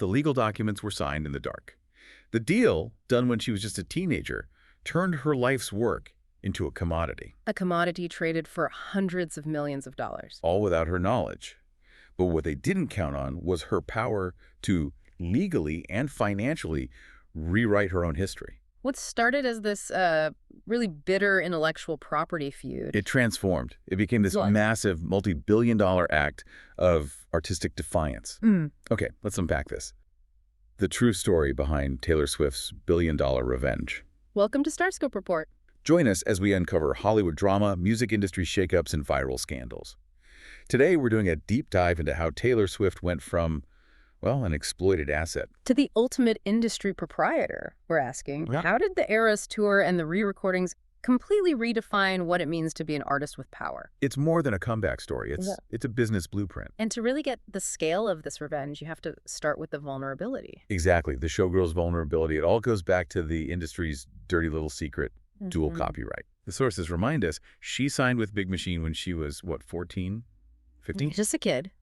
the legal documents were signed in the dark. The deal, done when she was just a teenager, turned her life's work into a commodity. A commodity traded for hundreds of millions of dollars. All without her knowledge. But what they didn't count on was her power to legally and financially rewrite her own history. What started as this really bitter intellectual property feud. It transformed. It became this massive, multi-billion-dollar act of artistic defiance. Okay, let's unpack this. The true story behind Taylor Swift's billion-dollar revenge. Welcome to StarScope Report. Join us as we uncover Hollywood drama, music industry shakeups, and viral scandals. Today, we're doing a deep dive into how Taylor Swift went from, well, an exploited asset to the ultimate industry proprietor, we're asking. Yeah. How did the Eras Tour and the re-recordings completely redefine what it means to be an artist with power? It's more than a comeback story. It's a business blueprint. And to really get the scale of this revenge, you have to start with the vulnerability. Exactly. The Showgirl's vulnerability. It all goes back to the industry's dirty little secret, dual copyright. The sources remind us she signed with Big Machine when she was, what, 14? 15? Just a kid.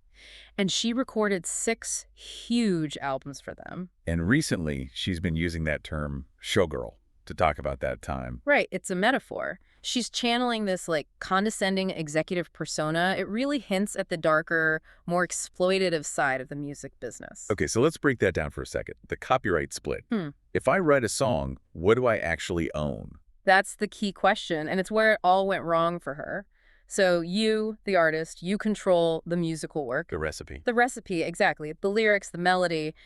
And she recorded 6 huge albums for them. And recently, she's been using that term, showgirl, to talk about that time. Right. It's a metaphor. She's channeling this, condescending executive persona. It really hints at the darker, more exploitative side of the music business. Okay, so let's break that down for a second. The copyright split. If I write a song, what do I actually own? That's the key question, and it's where it all went wrong for her. So you, the artist, you control the musical work. The recipe. The recipe, exactly. The lyrics, the melody.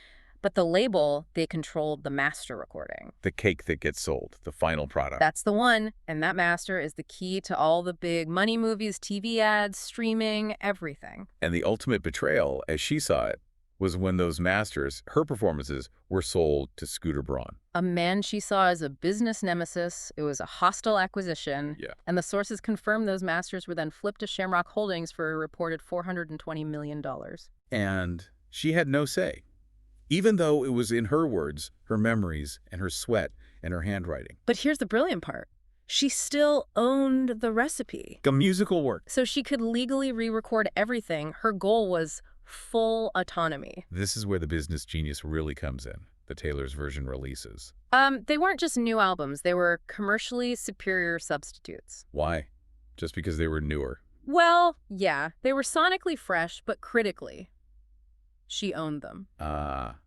But the label, they controlled the master recording. The cake that gets sold, the final product. That's the one. And that master is the key to all the big money movies, TV ads, streaming, everything. And the ultimate betrayal, as she saw it, was when those masters, her performances, were sold to Scooter Braun. A man she saw as a business nemesis. It was a hostile acquisition. Yeah. And the sources confirmed those masters were then flipped to Shamrock Holdings for a reported $420 million. And she had no say, even though it was, in her words, her memories and her sweat and her handwriting. But here's the brilliant part. She still owned the recipe. A musical work. So she could legally re-record everything. Her goal was full autonomy. This is where the business genius really comes in, the Taylor's version releases. They weren't just new albums. They were commercially superior substitutes. Why? Just because they were newer? Well, yeah. They were sonically fresh, but critically, she owned them.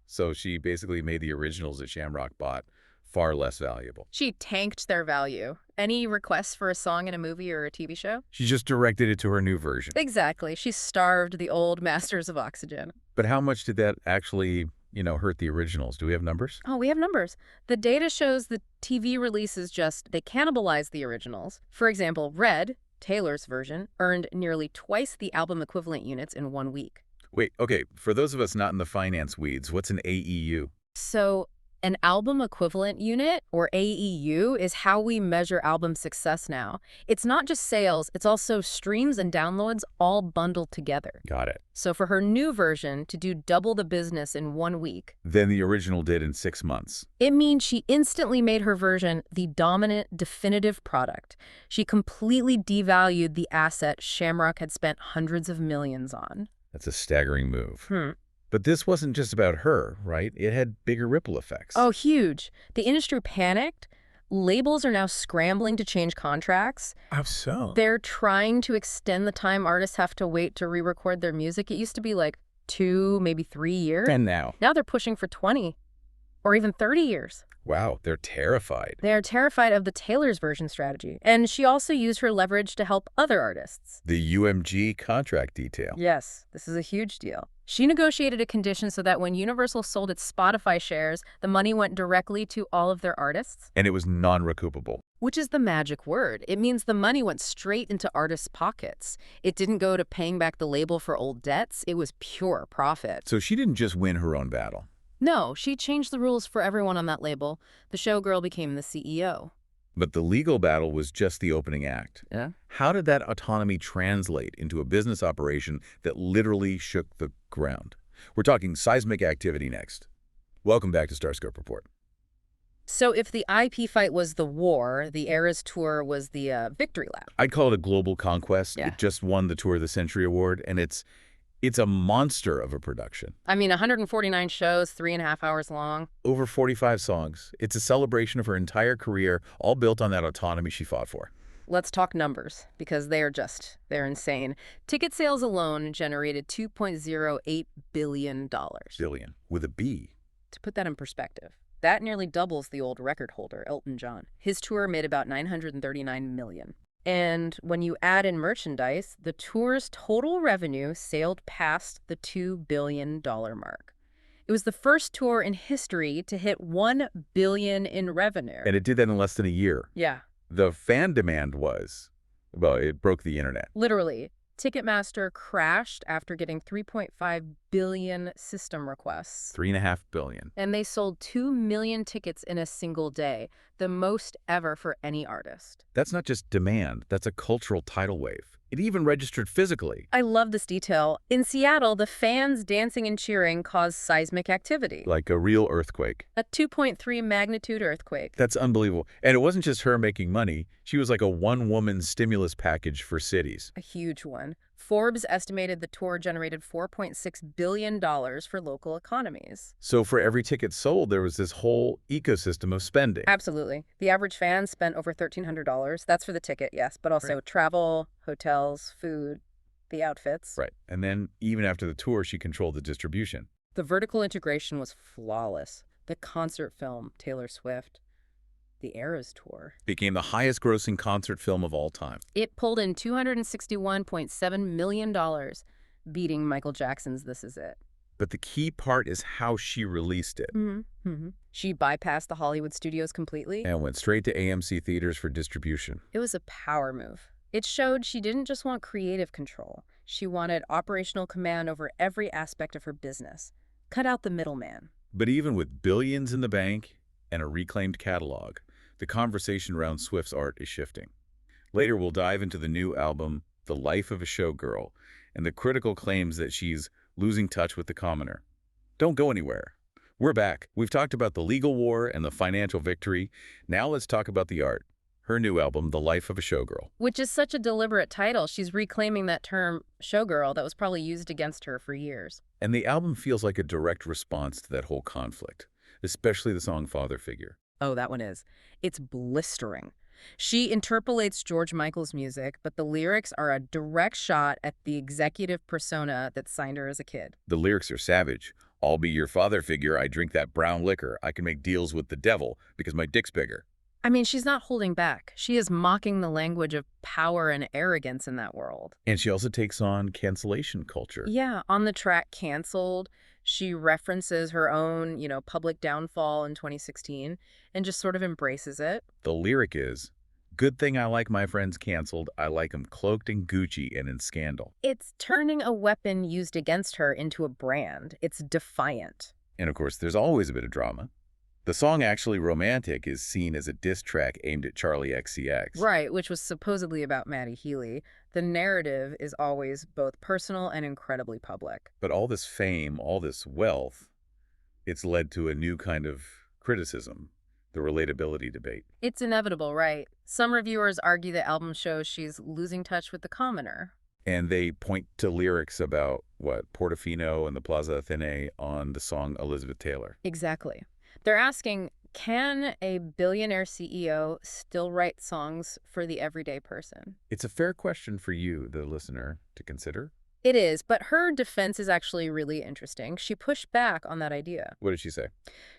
So she basically made the originals that Shamrock bought far less valuable. She tanked their value. Any requests for a song in a movie or a TV show? She just directed it to her new version. Exactly. She starved the old masters of oxygen. But how much did that actually, hurt the originals? Do we have numbers? Oh, we have numbers. The data shows the TV releases they cannibalize the originals. For example, Red, Taylor's version, earned nearly twice the album equivalent units in 1 week. Wait, okay. For those of us not in the finance weeds, what's an AEU? So an album equivalent unit, or AEU, is how we measure album success now. It's not just sales, it's also streams and downloads all bundled together. Got it. So for her new version to do double the business in 1 week than the original did in 6 months. It means she instantly made her version the dominant, definitive product. She completely devalued the asset Shamrock had spent hundreds of millions on. That's a staggering move. But this wasn't just about her, right? It had bigger ripple effects. Oh, huge. The industry panicked. Labels are now scrambling to change contracts. How so? They're trying to extend the time artists have to wait to re-record their music. It used to be 2, maybe 3 years. And now? Now they're pushing for 20 or even 30 years. Wow, they're terrified. They're terrified of the Taylor's version strategy. And she also used her leverage to help other artists. The UMG contract detail. Yes, this is a huge deal. She negotiated a condition so that when Universal sold its Spotify shares, the money went directly to all of their artists. And it was non-recoupable. Which is the magic word. It means the money went straight into artists' pockets. It didn't go to paying back the label for old debts. It was pure profit. So she didn't just win her own battle. No, she changed the rules for everyone on that label. The showgirl became the CEO. But the legal battle was just the opening act. Yeah. How did that autonomy translate into a business operation that literally shook the ground? We're talking seismic activity next. Welcome back to StarScope Report. So if the IP fight was the war, the Eras Tour was the victory lap. I'd call it a global conquest. Yeah. It just won the Tour of the Century award, and it's It's a monster of a production. I mean, 149 shows, 3.5 hours long. Over 45 songs. It's a celebration of her entire career, all built on that autonomy she fought for. Let's talk numbers, because they're insane. Ticket sales alone generated $2.08 billion. Billion. With a B. To put that in perspective, that nearly doubles the old record holder, Elton John. His tour made about $939 million. And when you add in merchandise, the tour's total revenue sailed past the $2 billion mark. It was the first tour in history to hit $1 billion in revenue. And it did that in less than a year. Yeah. The fan demand was, well, it broke the internet. Literally. Ticketmaster crashed after getting 3.5 billion system requests. 3.5 billion. And they sold 2 million tickets in a single day, the most ever for any artist. That's not just demand, that's a cultural tidal wave. It even registered physically. I love this detail. In Seattle, the fans dancing and cheering caused seismic activity. Like a real earthquake. A 2.3 magnitude earthquake. That's unbelievable. And it wasn't just her making money. She was like a one-woman stimulus package for cities. A huge one. Forbes estimated the tour generated $4.6 billion for local economies. So for every ticket sold, there was this whole ecosystem of spending. Absolutely. The average fan spent over $1,300. That's for the ticket, yes, but also travel, hotels, food, the outfits. Right. And then even after the tour, she controlled the distribution. The vertical integration was flawless. The concert film, Taylor Swift, the Eras Tour, became the highest grossing concert film of all time. It pulled in $261.7 million, beating Michael Jackson's This Is It. But the key part is how she released it. She bypassed the Hollywood studios completely. And went straight to AMC theaters for distribution. It was a power move. It showed she didn't just want creative control. She wanted operational command over every aspect of her business. Cut out the middleman. But even with billions in the bank and a reclaimed catalog, the conversation around Swift's art is shifting. Later, we'll dive into the new album, The Life of a Showgirl, and the critical claims that she's losing touch with the commoner. Don't go anywhere. We're back. We've talked about the legal war and the financial victory. Now let's talk about the art. Her new album, The Life of a Showgirl. Which is such a deliberate title. She's reclaiming that term, showgirl, that was probably used against her for years. And the album feels like a direct response to that whole conflict, especially the song Father Figure. Oh, that one is. It's blistering. She interpolates George Michael's music, but the lyrics are a direct shot at the executive persona that signed her as a kid. The lyrics are savage. I'll be your father figure. I drink that brown liquor. I can make deals with the devil because my dick's bigger. I mean, she's not holding back. She is mocking the language of power and arrogance in that world. And she also takes on cancellation culture. Yeah, on the track Canceled, she references her own, public downfall in 2016 and just sort of embraces it. The lyric is, good thing I like my friends canceled. I like them cloaked in Gucci and in scandal. It's turning a weapon used against her into a brand. It's defiant. And of course, there's always a bit of drama. The song Actually Romantic is seen as a diss track aimed at Charlie XCX. Right, which was supposedly about Maddie Healy. The narrative is always both personal and incredibly public. But all this fame, all this wealth, it's led to a new kind of criticism, the relatability debate. It's inevitable, right? Some reviewers argue the album shows she's losing touch with the commoner. And they point to lyrics about, Portofino and the Plaza Athénée on the song Elizabeth Taylor. Exactly. They're asking, can a billionaire CEO still write songs for the everyday person? It's a fair question for you, the listener, to consider. It is, but her defense is actually really interesting. She pushed back on that idea. What did she say?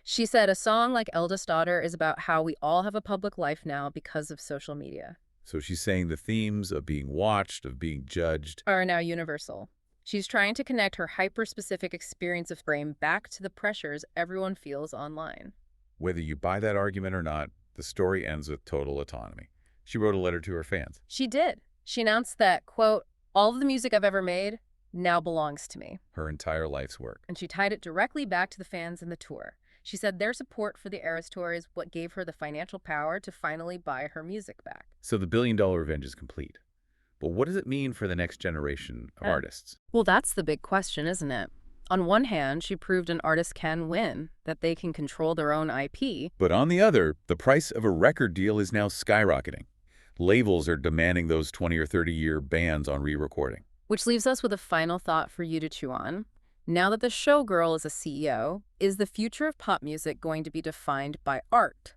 She said a song like Eldest Daughter is about how we all have a public life now because of social media. So she's saying the themes of being watched, of being judged, are now universal. She's trying to connect her hyper-specific experience of fame back to the pressures everyone feels online. Whether you buy that argument or not, the story ends with total autonomy. She wrote a letter to her fans. She did. She announced that, quote, all of the music I've ever made now belongs to me. Her entire life's work. And she tied it directly back to the fans and the tour. She said their support for the Eras Tour is what gave her the financial power to finally buy her music back. So the billion-dollar revenge is complete. But what does it mean for the next generation of artists? Well, that's the big question, isn't it? On one hand, she proved an artist can win, that they can control their own IP. But on the other, the price of a record deal is now skyrocketing. Labels are demanding those 20 or 30-year bans on re-recording. Which leaves us with a final thought for you to chew on. Now that the showgirl is a CEO, is the future of pop music going to be defined by art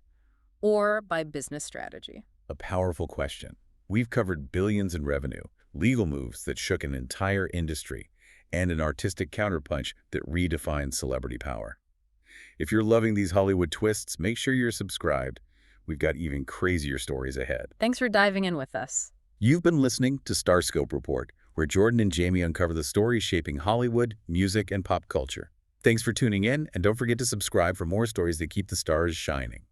or by business strategy? A powerful question. We've covered billions in revenue, legal moves that shook an entire industry, and an artistic counterpunch that redefined celebrity power. If you're loving these Hollywood twists, make sure you're subscribed. We've got even crazier stories ahead. Thanks for diving in with us. You've been listening to StarScope Report, where Jordan and Jamie uncover the stories shaping Hollywood, music, and pop culture. Thanks for tuning in, and don't forget to subscribe for more stories that keep the stars shining.